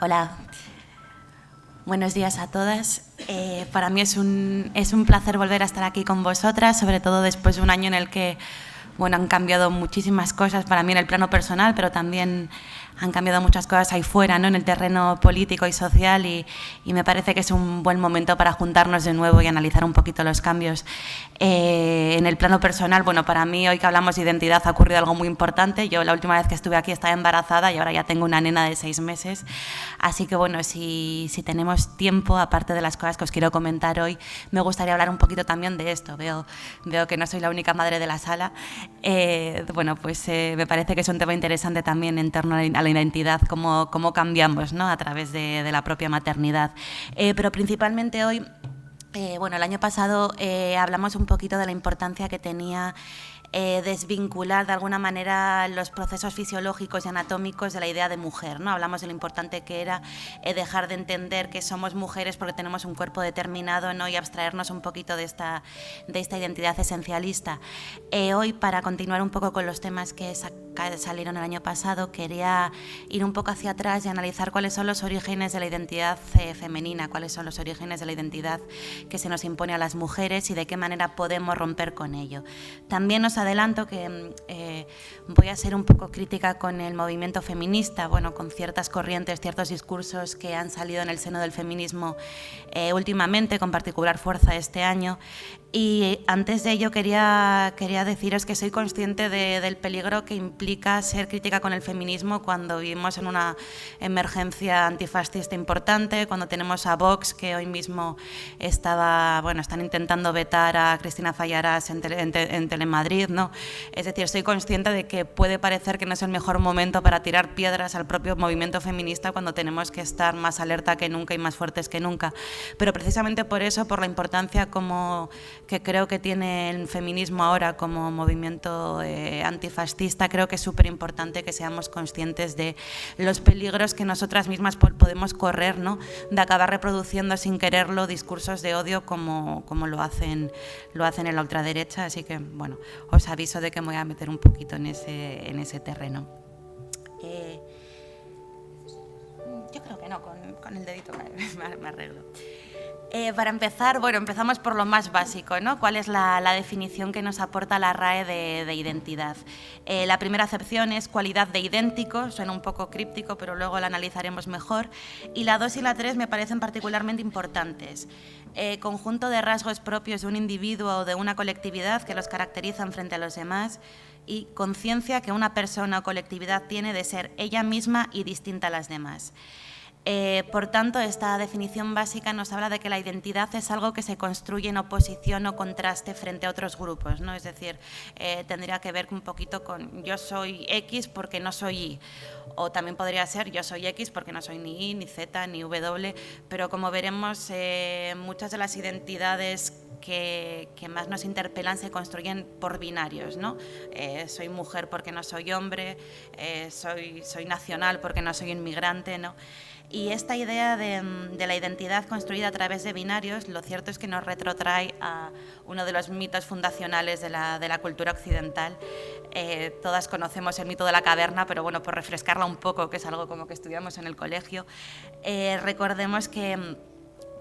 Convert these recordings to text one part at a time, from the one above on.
Hola, buenos días a todas. Para mí es un placer volver a estar aquí con vosotras, sobre todo después de un año en el que han cambiado muchísimas cosas para mí en el plano personal, pero también han cambiado muchas cosas ahí fuera, ¿no? En el terreno político y social, y me parece que es un buen momento para juntarnos de nuevo y analizar un poquito los cambios. En el plano personal, para mí hoy que hablamos de identidad ha ocurrido algo muy importante. Yo la última vez que estuve aquí estaba embarazada y ahora ya tengo una nena de 6 meses. Así que si tenemos tiempo, aparte de las cosas que os quiero comentar hoy, me gustaría hablar un poquito también de esto. Veo que no soy la única madre de la sala. Me parece que es un tema interesante también en torno a la identidad, cómo cambiamos, ¿no? A través de la propia maternidad. Pero principalmente hoy, el año pasado hablamos un poquito de la importancia que tenía desvincular de alguna manera los procesos fisiológicos y anatómicos de la idea de mujer, ¿no? Hablamos de lo importante que era dejar de entender que somos mujeres porque tenemos un cuerpo determinado, ¿no? Y abstraernos un poquito de esta identidad esencialista. Hoy, para continuar un poco con los temas que salieron el año pasado, quería ir un poco hacia atrás y analizar cuáles son los orígenes de la identidad femenina, cuáles son los orígenes de la identidad que se nos impone a las mujeres y de qué manera podemos romper con ello. También os adelanto que voy a ser un poco crítica con el movimiento feminista, con ciertas corrientes, ciertos discursos que han salido en el seno del feminismo últimamente, con particular fuerza este año. Y antes de ello quería deciros que soy consciente del peligro que implica ser crítica con el feminismo cuando vivimos en una emergencia antifascista importante, cuando tenemos a Vox, que hoy mismo están intentando vetar a Cristina Fallarás en Telemadrid, ¿no? Es decir, soy consciente de que puede parecer que no es el mejor momento para tirar piedras al propio movimiento feminista cuando tenemos que estar más alerta que nunca y más fuertes que nunca. Pero precisamente por eso, por la importancia que creo que tiene el feminismo ahora como movimiento antifascista, creo que es súper importante que seamos conscientes de los peligros que nosotras mismas podemos correr, ¿no? De acabar reproduciendo sin quererlo discursos de odio como lo hacen en la ultraderecha. Así que, os aviso de que me voy a meter un poquito en ese terreno. Yo creo que no, con el dedito me arreglo. Para empezar, empezamos por lo más básico, ¿no? ¿Cuál es la definición que nos aporta la RAE de identidad? La primera acepción es cualidad de idéntico, suena un poco críptico, pero luego la analizaremos mejor. Y la 2 y la 3 me parecen particularmente importantes. Conjunto de rasgos propios de un individuo o de una colectividad que los caracterizan frente a los demás, y conciencia que una persona o colectividad tiene de ser ella misma y distinta a las demás. Por tanto, esta definición básica nos habla de que la identidad es algo que se construye en oposición o contraste frente a otros grupos, ¿no? Es decir, tendría que ver un poquito con yo soy X porque no soy Y, o también podría ser yo soy X porque no soy ni Y, ni Z, ni W, pero como veremos, muchas de las identidades que más nos interpelan se construyen por binarios, ¿no? Soy mujer porque no soy hombre, soy nacional porque no soy inmigrante, ¿no? Y esta idea de la identidad construida a través de binarios, lo cierto es que nos retrotrae a uno de los mitos fundacionales de la cultura occidental. Todas conocemos el mito de la caverna, pero por refrescarla un poco, que es algo como que estudiamos en el colegio, recordemos que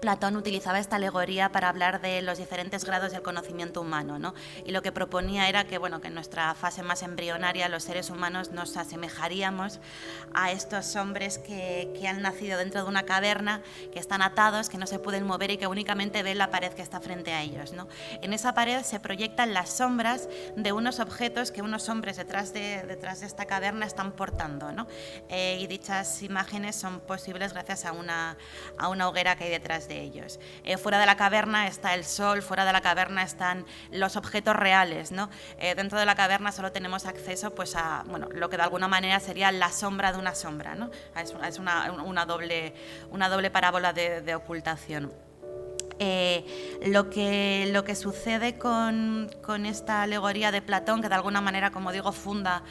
Platón utilizaba esta alegoría para hablar de los diferentes grados del conocimiento humano, ¿no? Y lo que proponía era que, que en nuestra fase más embrionaria los seres humanos nos asemejaríamos a estos hombres que han nacido dentro de una caverna, que están atados, que no se pueden mover y que únicamente ven la pared que está frente a ellos, ¿no? En esa pared se proyectan las sombras de unos objetos que unos hombres detrás de esta caverna están portando, ¿no? Y dichas imágenes son posibles gracias a una hoguera que hay detrás de ellos. Fuera de la caverna está el sol, fuera de la caverna están los objetos reales, ¿no? Dentro de la caverna solo tenemos acceso a lo que de alguna manera sería la sombra de una sombra, ¿no? Es una doble parábola de ocultación. Lo que sucede con esta alegoría de Platón, que de alguna manera, como digo, funda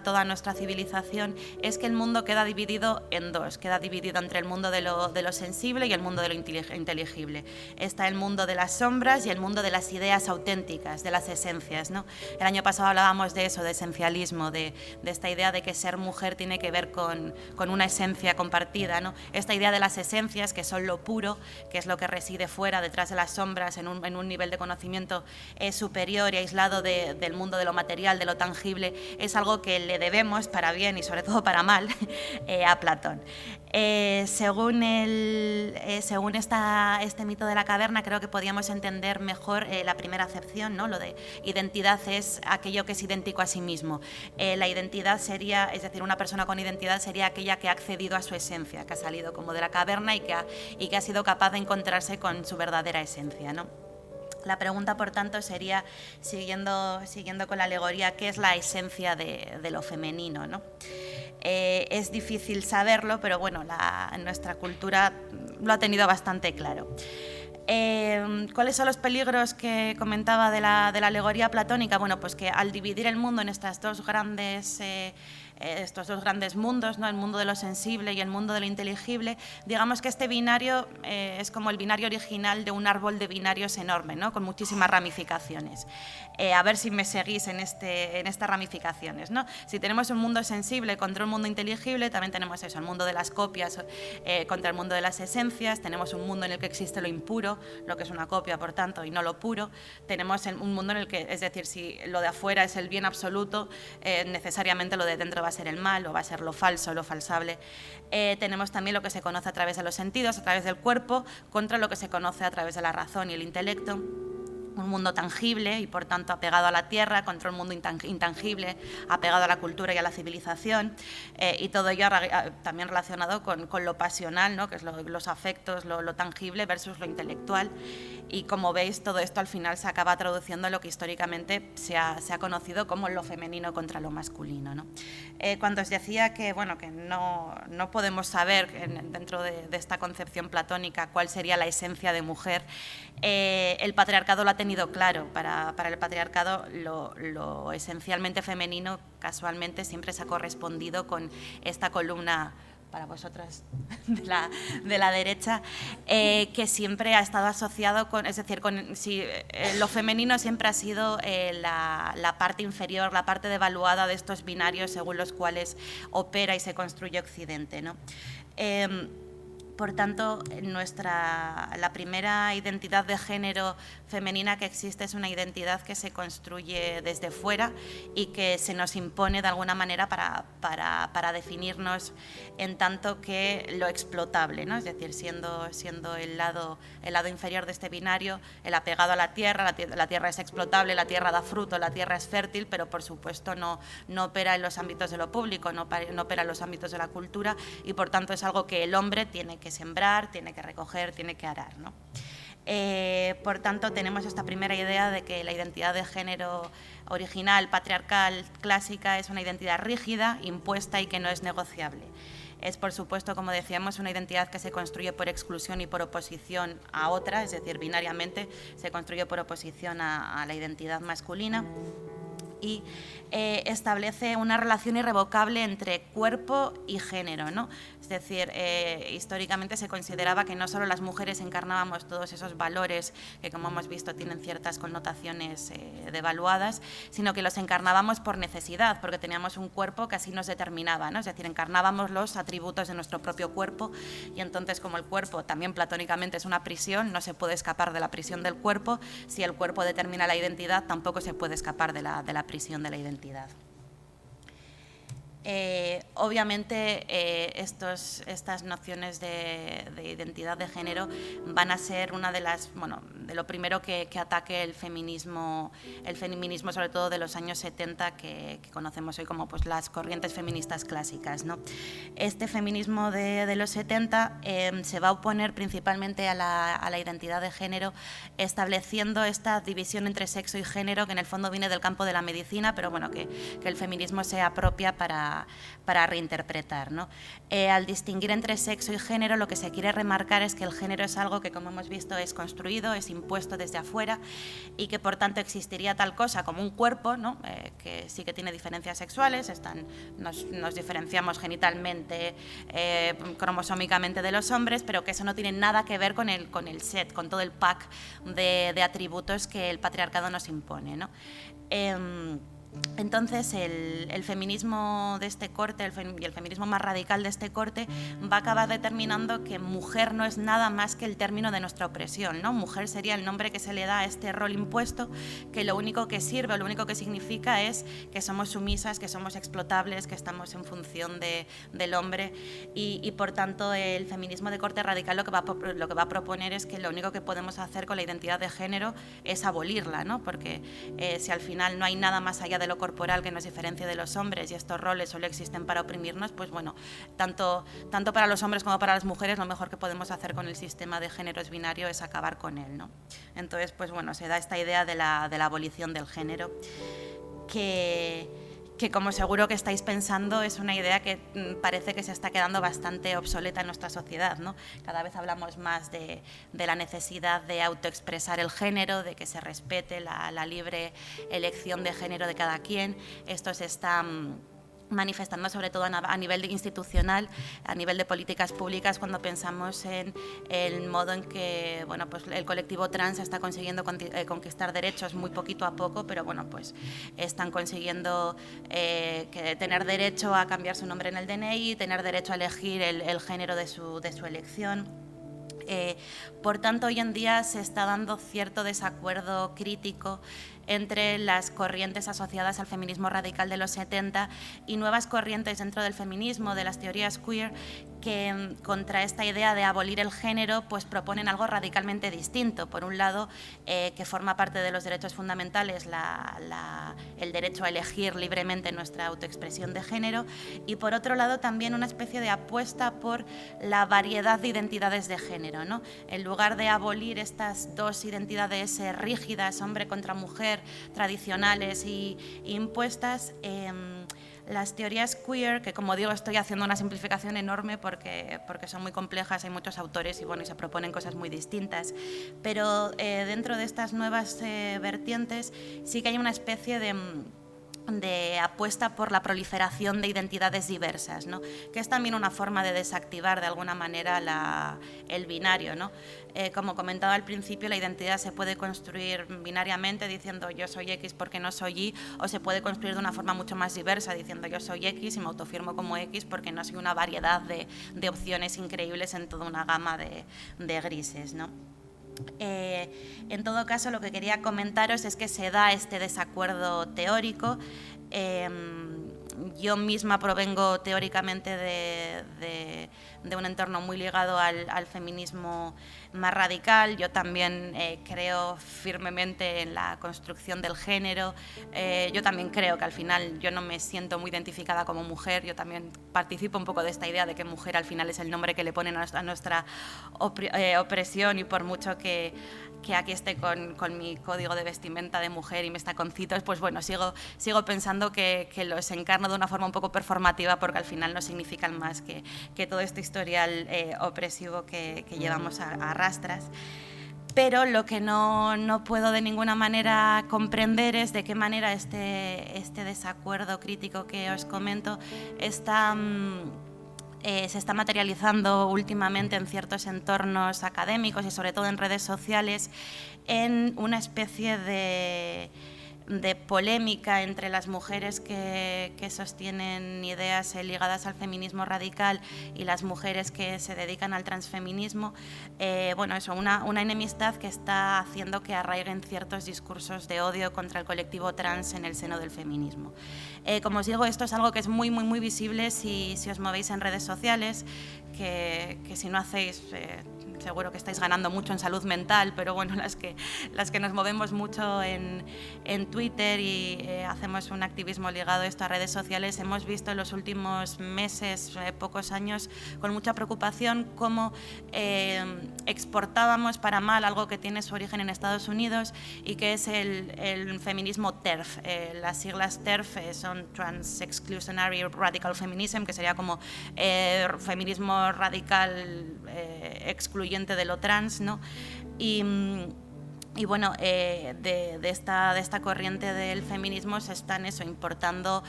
toda nuestra civilización, es que el mundo queda dividido en dos, queda dividido entre el mundo de lo sensible y el mundo de lo inteligible. Está el mundo de las sombras y el mundo de las ideas auténticas, de las esencias, ¿no? El año pasado hablábamos de eso, de esencialismo, de esta idea de que ser mujer tiene que ver con una esencia compartida, ¿no? Esta idea de las esencias, que son lo puro, que es lo que reside fuera, detrás de las sombras, en un nivel de conocimiento superior y aislado del mundo de lo material, de lo tangible, es algo que le debemos, para bien y sobre todo para mal, a Platón. Según este mito de la caverna, creo que podíamos entender mejor la primera acepción, ¿no? Lo de identidad es aquello que es idéntico a sí mismo. La identidad sería, es decir, una persona con identidad sería aquella que ha accedido a su esencia, que ha salido como de la caverna y que ha sido capaz de encontrarse con su verdadera esencia, ¿no? La pregunta, por tanto, sería, siguiendo con la alegoría, ¿qué es la esencia de lo femenino, ¿no? Es difícil saberlo, pero bueno, nuestra cultura lo ha tenido bastante claro. ¿Cuáles son los peligros que comentaba de la alegoría platónica? Bueno, pues que al dividir el mundo en estos dos grandes mundos, ¿no? El mundo de lo sensible y el mundo de lo inteligible, digamos que este binario es como el binario original de un árbol de binarios enorme, ¿no? Con muchísimas ramificaciones. A ver si me seguís en estas ramificaciones, ¿no? Si tenemos un mundo sensible contra un mundo inteligible, también tenemos eso, el mundo de las copias contra el mundo de las esencias, tenemos un mundo en el que existe lo impuro, lo que es una copia, por tanto, y no lo puro. Tenemos un mundo en el que, es decir, si lo de afuera es el bien absoluto, necesariamente lo de dentro va a ser el mal, o va a ser lo falso, lo falsable. Tenemos también lo que se conoce a través de los sentidos, a través del cuerpo, contra lo que se conoce a través de la razón y el intelecto. Un mundo tangible y, por tanto, apegado a la tierra, contra un mundo intangible, apegado a la cultura y a la civilización, y todo ello también relacionado con lo pasional, ¿no? Que es los afectos, lo tangible versus lo intelectual. Y, como veis, todo esto al final se acaba traduciendo en lo que históricamente se ha conocido como lo femenino contra lo masculino, ¿no? Cuando os decía que, bueno, que no podemos saber dentro de esta concepción platónica cuál sería la esencia de mujer, el patriarcado lo ha tenido claro. Para el patriarcado lo esencialmente femenino casualmente siempre se ha correspondido con esta columna para vosotras de la derecha, que siempre ha estado asociado con, es decir, lo femenino siempre ha sido la parte inferior, la parte devaluada de estos binarios según los cuales opera y se construye Occidente, ¿no? Por tanto, la primera identidad de género femenina que existe es una identidad que se construye desde fuera y que se nos impone de alguna manera para definirnos en tanto que lo explotable, ¿no? Es decir, siendo el lado inferior de este binario, el apegado a la tierra es explotable, la tierra da fruto, la tierra es fértil, pero por supuesto no opera en los ámbitos de lo público, no opera en los ámbitos de la cultura y por tanto es algo que el hombre tiene que sembrar, tiene que recoger, tiene que arar, ¿no? Por tanto, tenemos esta primera idea de que la identidad de género original, patriarcal, clásica, es una identidad rígida, impuesta y que no es negociable. Es, por supuesto, como decíamos, una identidad que se construye por exclusión y por oposición a otra, es decir, binariamente se construye por oposición a la identidad masculina. Y establece una relación irrevocable entre cuerpo y género, ¿no? Es decir, históricamente se consideraba que no solo las mujeres encarnábamos todos esos valores que, como hemos visto, tienen ciertas connotaciones devaluadas, sino que los encarnábamos por necesidad, porque teníamos un cuerpo que así nos determinaba, ¿no? Es decir, encarnábamos los atributos de nuestro propio cuerpo y entonces, como el cuerpo también platónicamente es una prisión, no se puede escapar de la prisión del cuerpo. Si el cuerpo determina la identidad, tampoco se puede escapar de la prisión de la identidad. Obviamente estas nociones de identidad de género van a ser una de lo primero que ataque el feminismo sobre todo de los años 70 que conocemos hoy como pues, las corrientes feministas clásicas, ¿no? Este feminismo de los 70 se va a oponer principalmente a la identidad de género, estableciendo esta división entre sexo y género que en el fondo viene del campo de la medicina, pero bueno, que el feminismo se apropia para para reinterpretar, ¿no? Al distinguir entre sexo y género, lo que se quiere remarcar es que el género es algo que, como hemos visto, es construido, es impuesto desde afuera y que, por tanto, existiría tal cosa como un cuerpo, ¿no? Que sí que tiene diferencias sexuales, nos diferenciamos genitalmente, cromosómicamente de los hombres, pero que eso no tiene nada que ver con el set, con todo el pack de atributos que el patriarcado nos impone, ¿no? Entonces, el feminismo de este corte y el feminismo más radical de este corte va a acabar determinando que mujer no es nada más que el término de nuestra opresión, ¿no? Mujer sería el nombre que se le da a este rol impuesto, que lo único que sirve, lo único que significa es que somos sumisas, que somos explotables, que estamos en función del hombre y por tanto, el feminismo de corte radical lo que va a proponer es que lo único que podemos hacer con la identidad de género es abolirla, ¿no? Porque si al final no hay nada más allá de lo corporal que nos diferencie de los hombres y estos roles solo existen para oprimirnos, pues bueno, tanto para los hombres como para las mujeres, lo mejor que podemos hacer con el sistema de géneros binario es acabar con él, ¿no? Entonces, pues bueno, se da esta idea de la abolición del género, que como seguro que estáis pensando es una idea que parece que se está quedando bastante obsoleta en nuestra sociedad, ¿no? Cada vez hablamos más de la necesidad de autoexpresar el género, de que se respete la libre elección de género de cada quien. Esto se está manifestando sobre todo a nivel institucional, a nivel de políticas públicas, cuando pensamos en el modo en que pues el colectivo trans está consiguiendo conquistar derechos muy poquito a poco, pero bueno, pues están consiguiendo tener derecho a cambiar su nombre en el DNI, tener derecho a elegir el género de su elección. Por tanto, hoy en día se está dando cierto desacuerdo crítico entre las corrientes asociadas al feminismo radical de los 70 y nuevas corrientes dentro del feminismo, de las teorías queer, que contra esta idea de abolir el género pues proponen algo radicalmente distinto. Por un lado, que forma parte de los derechos fundamentales el derecho a elegir libremente nuestra autoexpresión de género, y por otro lado también una especie de apuesta por la variedad de identidades de género, ¿no? En lugar de abolir estas dos identidades rígidas, hombre contra mujer, tradicionales e impuestas, las teorías queer, que como digo estoy haciendo una simplificación enorme porque son muy complejas, hay muchos autores y se proponen cosas muy distintas, pero dentro de estas nuevas vertientes sí que hay una especie de apuesta por la proliferación de identidades diversas, ¿no? Que es también una forma de desactivar de alguna manera el binario, ¿no? Como comentaba al principio, la identidad se puede construir binariamente diciendo yo soy X porque no soy Y, o se puede construir de una forma mucho más diversa diciendo yo soy X y me autoafirmo como X porque no soy una variedad de opciones increíbles en toda una gama de grises, ¿no? En todo caso, lo que quería comentaros es que se da este desacuerdo teórico. Yo misma provengo teóricamente de un entorno muy ligado al feminismo más radical. Yo también creo firmemente en la construcción del género. Yo también creo que al final yo no me siento muy identificada como mujer. Yo también participo un poco de esta idea de que mujer al final es el nombre que le ponen a nuestra opresión, y por mucho que aquí esté con mi código de vestimenta de mujer y mis taconcitos, pues bueno, sigo pensando que los encarno de una forma un poco performativa, porque al final no significan más que todo este historial opresivo que llevamos a rastras. Pero lo que no puedo de ninguna manera comprender es de qué manera este desacuerdo crítico que os comento se está materializando últimamente en ciertos entornos académicos y sobre todo en redes sociales en una especie de polémica entre las mujeres que sostienen ideas ligadas al feminismo radical y las mujeres que se dedican al transfeminismo. Una enemistad que está haciendo que arraiguen ciertos discursos de odio contra el colectivo trans en el seno del feminismo. Como os digo, esto es algo que es muy, muy, muy visible si os movéis en redes sociales, que si no hacéis seguro que estáis ganando mucho en salud mental, pero bueno, las que nos movemos mucho en Twitter y hacemos un activismo ligado a esto a redes sociales, hemos visto en los últimos meses, pocos años, con mucha preocupación cómo exportábamos para mal algo que tiene su origen en Estados Unidos y que es el feminismo TERF. Las siglas TERF son Trans Exclusionary Radical Feminism, que sería como feminismo radical excluyente de lo trans, ¿no? Y bueno, de esta corriente del feminismo se están importando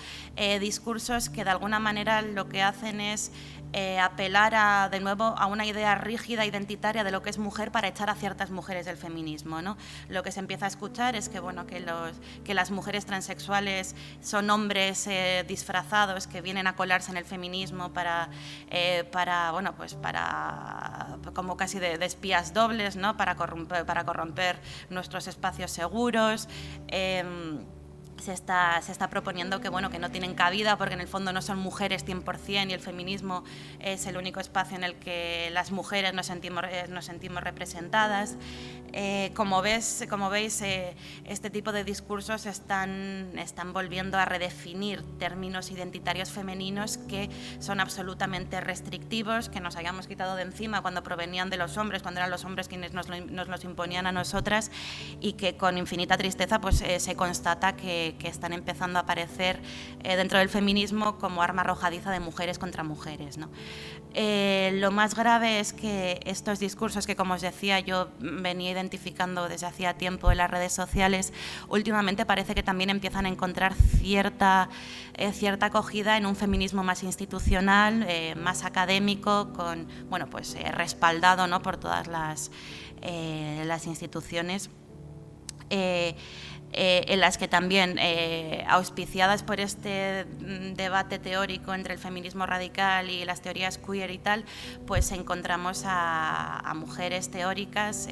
discursos que de alguna manera lo que hacen es apelar de nuevo a una idea rígida, identitaria de lo que es mujer para echar a ciertas mujeres del feminismo, ¿no? Lo que se empieza a escuchar es que, bueno, que las mujeres transexuales son hombres disfrazados que vienen a colarse en el feminismo para como casi de espías dobles, ¿no? Para corromper nuestros espacios seguros. Se está proponiendo que, bueno, que no tienen cabida porque en el fondo no son mujeres 100% y el feminismo es el único espacio en el que las mujeres nos sentimos representadas. Como veis, este tipo de discursos están volviendo a redefinir términos identitarios femeninos que son absolutamente restrictivos, que nos habíamos quitado de encima cuando provenían de los hombres, cuando eran los hombres quienes nos los imponían a nosotras, y que con infinita tristeza pues, se constata que están empezando a aparecer dentro del feminismo como arma arrojadiza de mujeres contra mujeres, ¿no? Lo más grave es que estos discursos que, como os decía, yo venía identificando desde hacía tiempo en las redes sociales, últimamente parece que también empiezan a encontrar cierta acogida en un feminismo más institucional, más académico, respaldado, ¿no? Por todas las instituciones. En las que también, auspiciadas por este debate teórico entre el feminismo radical y las teorías queer y tal, pues encontramos a mujeres teóricas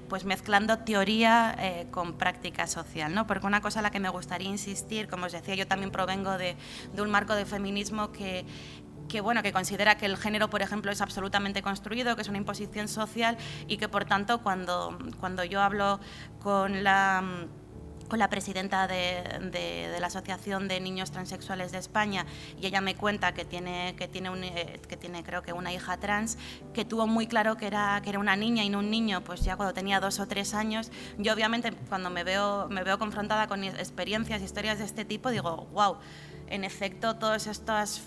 pues mezclando teoría con práctica social, ¿no? Porque una cosa a la que me gustaría insistir, como os decía, yo también provengo de un marco de feminismo que considera que el género, por ejemplo, es absolutamente construido, que es una imposición social y que, por tanto, cuando yo hablo con la presidenta de la Asociación de Niños Transexuales de España y ella me cuenta que tiene creo que una hija trans, que tuvo muy claro que era una niña y no un niño, pues ya cuando tenía 2 o 3 años. Yo obviamente cuando me veo confrontada con experiencias, historias de este tipo, digo, wow, en efecto, todas estas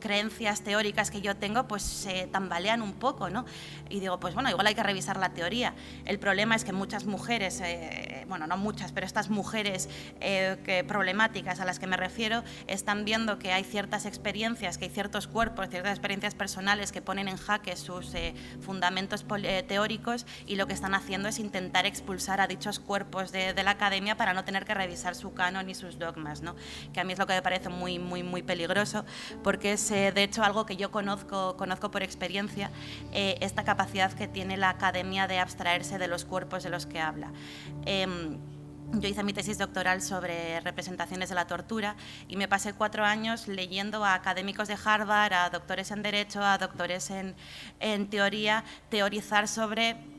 creencias teóricas que yo tengo pues se tambalean un poco, ¿no? Y digo, pues bueno, igual hay que revisar la teoría. El problema es que muchas mujeres, no muchas, pero estas mujeres problemáticas a las que me refiero, están viendo que hay ciertas experiencias, que hay ciertos cuerpos, ciertas experiencias personales que ponen en jaque sus fundamentos teóricos, y lo que están haciendo es intentar expulsar a dichos cuerpos de la academia para no tener que revisar su canon y sus dogmas, ¿no? Que a mí es lo que me parece muy, muy, muy peligroso, porque es de hecho algo que yo conozco por experiencia, esta capacidad que tiene la academia de abstraerse de los cuerpos de los que habla. Yo hice mi tesis doctoral sobre representaciones de la tortura y me pasé 4 años leyendo a académicos de Harvard, a doctores en Derecho, a doctores en teoría, teorizar sobre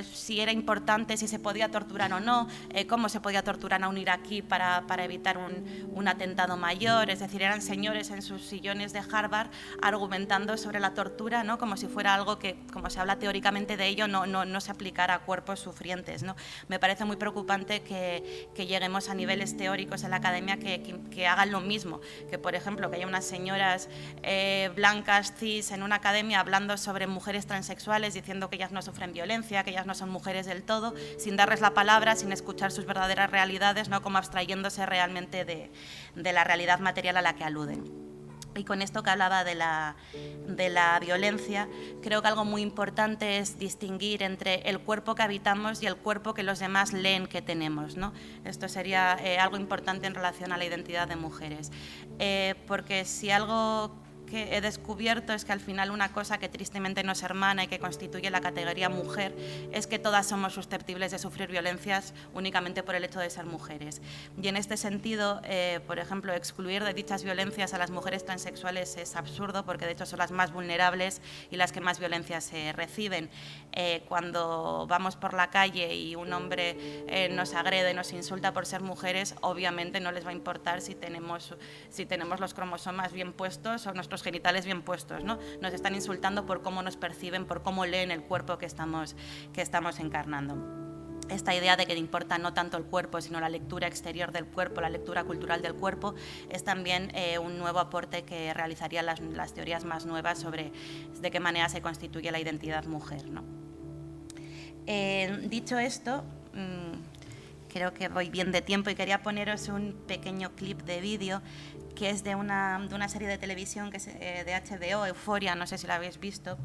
si era importante, si se podía torturar o no, cómo se podía torturar a un iraquí para evitar un atentado mayor. Es decir, eran señores en sus sillones de Harvard argumentando sobre la tortura, ¿no? Como si fuera algo que, como se habla teóricamente de ello, no se aplicara a cuerpos sufrientes, ¿no? Me parece muy preocupante que lleguemos a niveles teóricos en la academia que hagan lo mismo, que por ejemplo que haya unas señoras blancas, cis, en una academia hablando sobre mujeres transexuales, diciendo que ellas no sufren violencia, que ellas no son mujeres del todo, sin darles la palabra, sin escuchar sus verdaderas realidades, ¿no? Como abstrayéndose realmente de la realidad material a la que aluden. Y con esto que hablaba de la violencia, creo que algo muy importante es distinguir entre el cuerpo que habitamos y el cuerpo que los demás leen que tenemos, ¿no? Esto sería algo importante en relación a la identidad de mujeres, porque si algo que he descubierto es que al final una cosa que tristemente nos hermana y que constituye la categoría mujer es que todas somos susceptibles de sufrir violencias únicamente por el hecho de ser mujeres. Y en este sentido, por ejemplo, excluir de dichas violencias a las mujeres transexuales es absurdo, porque de hecho son las más vulnerables y las que más violencias reciben. Cuando vamos por la calle y un hombre nos agrede, nos insulta por ser mujeres, obviamente no les va a importar si tenemos los cromosomas bien puestos o nuestros genitales bien puestos, ¿no? Nos están insultando por cómo nos perciben, por cómo leen el cuerpo que estamos encarnando. Esta idea de que importa no tanto el cuerpo, sino la lectura exterior del cuerpo, la lectura cultural del cuerpo, es también un nuevo aporte que realizarían las teorías más nuevas sobre de qué manera se constituye la identidad mujer, ¿no? Dicho esto, creo que voy bien de tiempo y quería poneros un pequeño clip de vídeo que es de una serie de televisión que es de HBO, Euphoria, no sé si la habéis visto,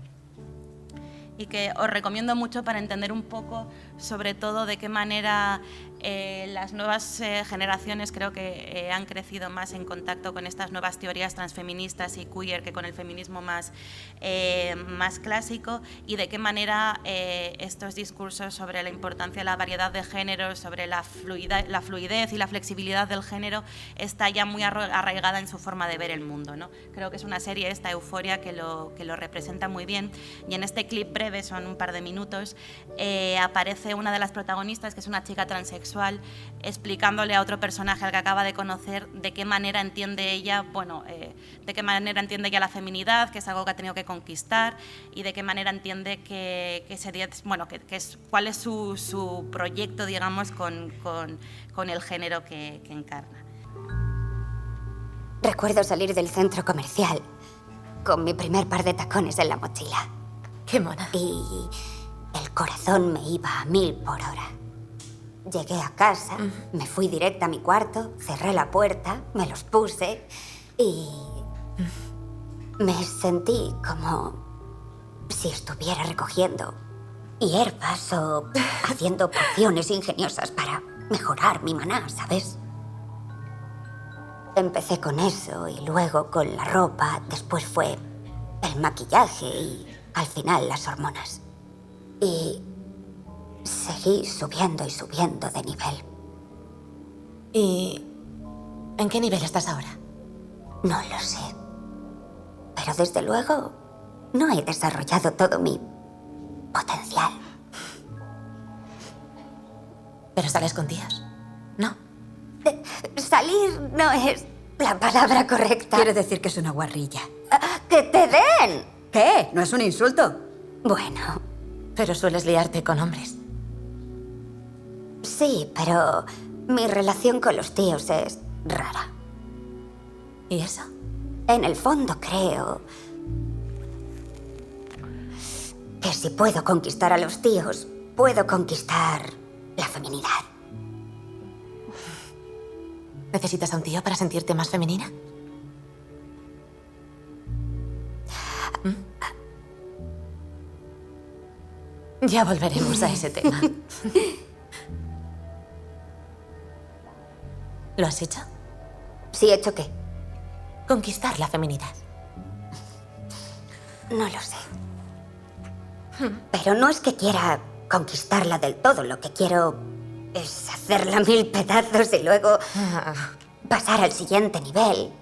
y que os recomiendo mucho para entender un poco, sobre todo, de qué manera las nuevas generaciones creo que han crecido más en contacto con estas nuevas teorías transfeministas y queer que con el feminismo más clásico, y de qué manera estos discursos sobre la importancia de la variedad de géneros, sobre la fluidez y la flexibilidad del género, está ya muy arraigada en su forma de ver el mundo, ¿no? Creo que es una serie, esta Euphoria, que lo representa muy bien, y en este clip breve, son un par de minutos, aparece una de las protagonistas, que es una chica transexual, explicándole a otro personaje al que acaba de conocer de qué manera entiende ella, de qué manera entiende ella la feminidad, que es algo que ha tenido que conquistar, y de qué manera entiende cuál es su proyecto, digamos, con el género que encarna. Recuerdo salir del centro comercial con mi primer par de tacones en la mochila. ¡Qué mona! Y el corazón me iba a 1000 por hora. Llegué a casa, me fui directa a mi cuarto, cerré la puerta, me los puse y me sentí como si estuviera recogiendo hierbas o haciendo pociones ingeniosas para mejorar mi maná, ¿sabes? Empecé con eso y luego con la ropa, después fue el maquillaje y al final las hormonas. Y seguí subiendo y subiendo de nivel. ¿Y en qué nivel estás ahora? No lo sé. Pero desde luego no he desarrollado todo mi potencial. ¿Pero sales con tías? ¿No? Salir no es la palabra correcta. Quiere decir que es una guarrilla. ¡Que te den! ¿Qué? ¿No es un insulto? Bueno, Pero sueles liarte con hombres. sí, pero mi relación con los tíos es rara. ¿Y eso? En el fondo creo que si puedo conquistar a los tíos, puedo conquistar la feminidad. ¿Necesitas a un tío para sentirte más femenina? Ya volveremos a ese tema. ¿Lo has hecho? ¿Sí he hecho qué? Conquistar la feminidad. No lo sé. Pero no es que quiera conquistarla del todo. Lo que quiero es hacerla 1000 pedazos y luego pasar al siguiente nivel.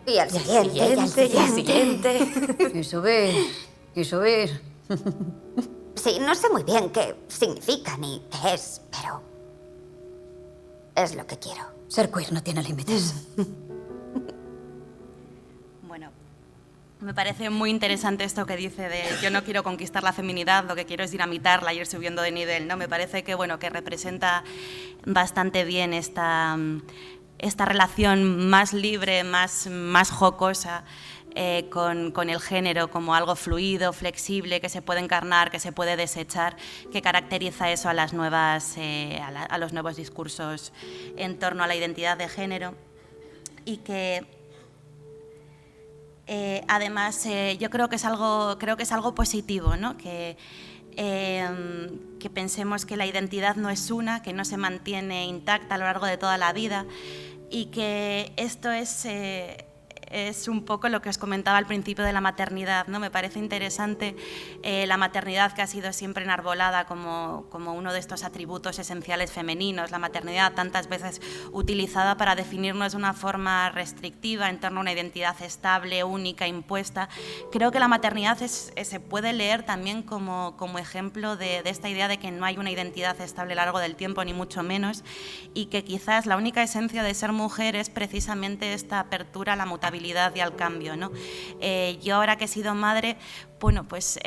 Y al siguiente, y al siguiente. Y subir, y subir. Sí, no sé muy bien qué significa ni qué es, pero es lo que quiero. Ser queer no tiene límites. Bueno, me parece muy interesante esto que dice de yo no quiero conquistar la feminidad, lo que quiero es dinamitarla y ir subiendo de nivel, ¿no? Me parece que, que representa bastante bien esta relación más libre, más jocosa con el género como algo fluido, flexible, que se puede encarnar, que se puede desechar, que caracteriza eso a los nuevos discursos en torno a la identidad de género, y que además yo creo que es algo positivo, ¿no? Que pensemos que la identidad no es una, que no se mantiene intacta a lo largo de toda la vida, y que esto es es un poco lo que os comentaba al principio de la maternidad, ¿no? Me parece interesante la maternidad, que ha sido siempre enarbolada como uno de estos atributos esenciales femeninos, la maternidad tantas veces utilizada para definirnos de una forma restrictiva en torno a una identidad estable, única, impuesta. Creo que la maternidad se puede leer también como ejemplo de esta idea de que no hay una identidad estable a lo largo del tiempo, ni mucho menos, y que quizás la única esencia de ser mujer es precisamente esta apertura a la mutabilidad y al cambio, ¿no? Yo ahora que he sido madre, bueno, pues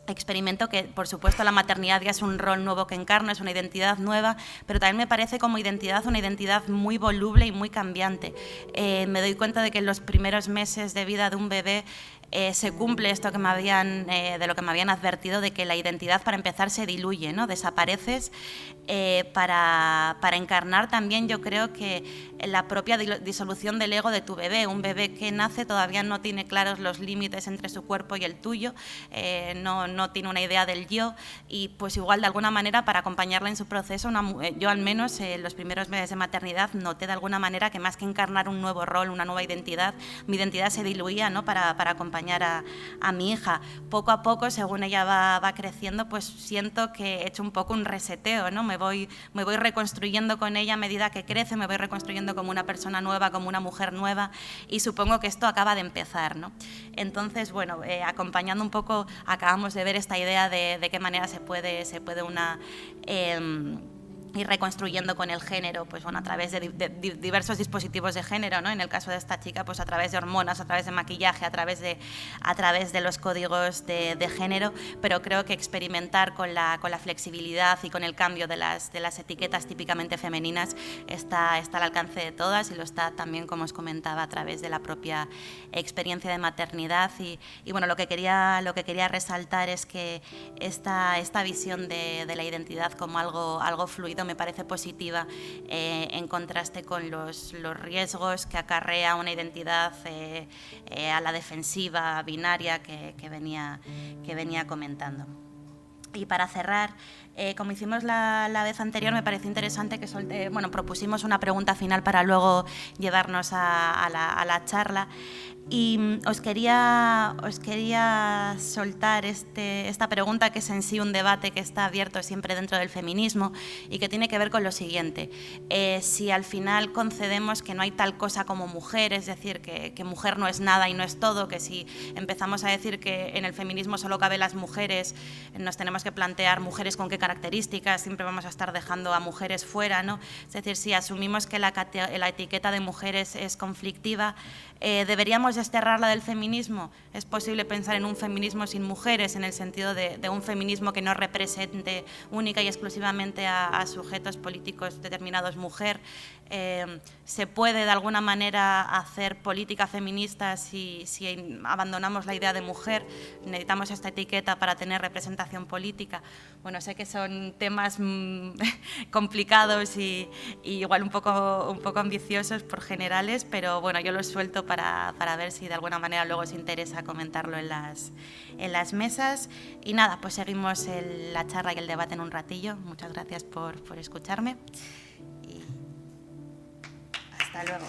experimento que, por supuesto, la maternidad ya es un rol nuevo que encarno, es una identidad nueva, pero también me parece como identidad una identidad muy voluble y muy cambiante. Me doy cuenta de que en los primeros meses de vida de un bebé se cumple esto que de lo que me habían advertido, de que la identidad, para empezar, se diluye, ¿no? Desapareces para encarnar también, yo creo, que la propia disolución del ego de tu bebé. Un bebé que nace todavía no tiene claros los límites entre su cuerpo y el tuyo, no tiene una idea del yo, y pues igual de alguna manera, para acompañarla en su proceso, yo al menos en los primeros meses de maternidad noté de alguna manera que más que encarnar un nuevo rol, una nueva identidad, mi identidad se diluía, ¿no? Para acompañar a mi hija. Poco a poco, según ella va creciendo, pues siento que he hecho un poco un reseteo, ¿no? Me voy reconstruyendo con ella a medida que crece, me voy reconstruyendo como una persona nueva, como una mujer nueva, y supongo que esto acaba de empezar, ¿no? Entonces, bueno, acompañando un poco, acabamos de ver esta idea de qué manera se puede ir reconstruyendo con el género, pues bueno, a través de diversos dispositivos de género, ¿no? En el caso de esta chica, pues a través de hormonas, a través de maquillaje, a través de los códigos de género, pero creo que experimentar con la flexibilidad y con el cambio de las etiquetas típicamente femeninas está al alcance de todas, y lo está también, como os comentaba, a través de la propia experiencia de maternidad. Y bueno, lo que quería resaltar es que esta visión de la identidad como algo fluido me parece positiva, en contraste con los riesgos que acarrea una identidad a la defensiva, binaria, que venía comentando. Y para cerrar, como hicimos la vez anterior, me pareció interesante que propusimos una pregunta final para luego llevarnos a la charla. Y os quería soltar esta pregunta, que es en sí un debate que está abierto siempre dentro del feminismo y que tiene que ver con lo siguiente. Si al final concedemos que no hay tal cosa como mujer, es decir, que mujer no es nada y no es todo, que si empezamos a decir que en el feminismo solo caben las mujeres, nos tenemos que plantear mujeres con qué características, siempre vamos a estar dejando a mujeres fuera, ¿no? Es decir, si asumimos que la etiqueta de mujeres es conflictiva, ¿deberíamos desterrarla del feminismo? ¿Es posible pensar en un feminismo sin mujeres, en el sentido de un feminismo que no represente única y exclusivamente a sujetos políticos determinados mujer? ¿Se puede de alguna manera hacer política feminista si abandonamos la idea de mujer? ¿Necesitamos esta etiqueta para tener representación política? Bueno, sé que son temas complicados y igual un poco ambiciosos por generales, pero bueno, yo los suelto para ver si de alguna manera luego os interesa comentarlo en las mesas. Y nada, pues seguimos la charla y el debate en un ratillo. Muchas gracias por escucharme y hasta luego.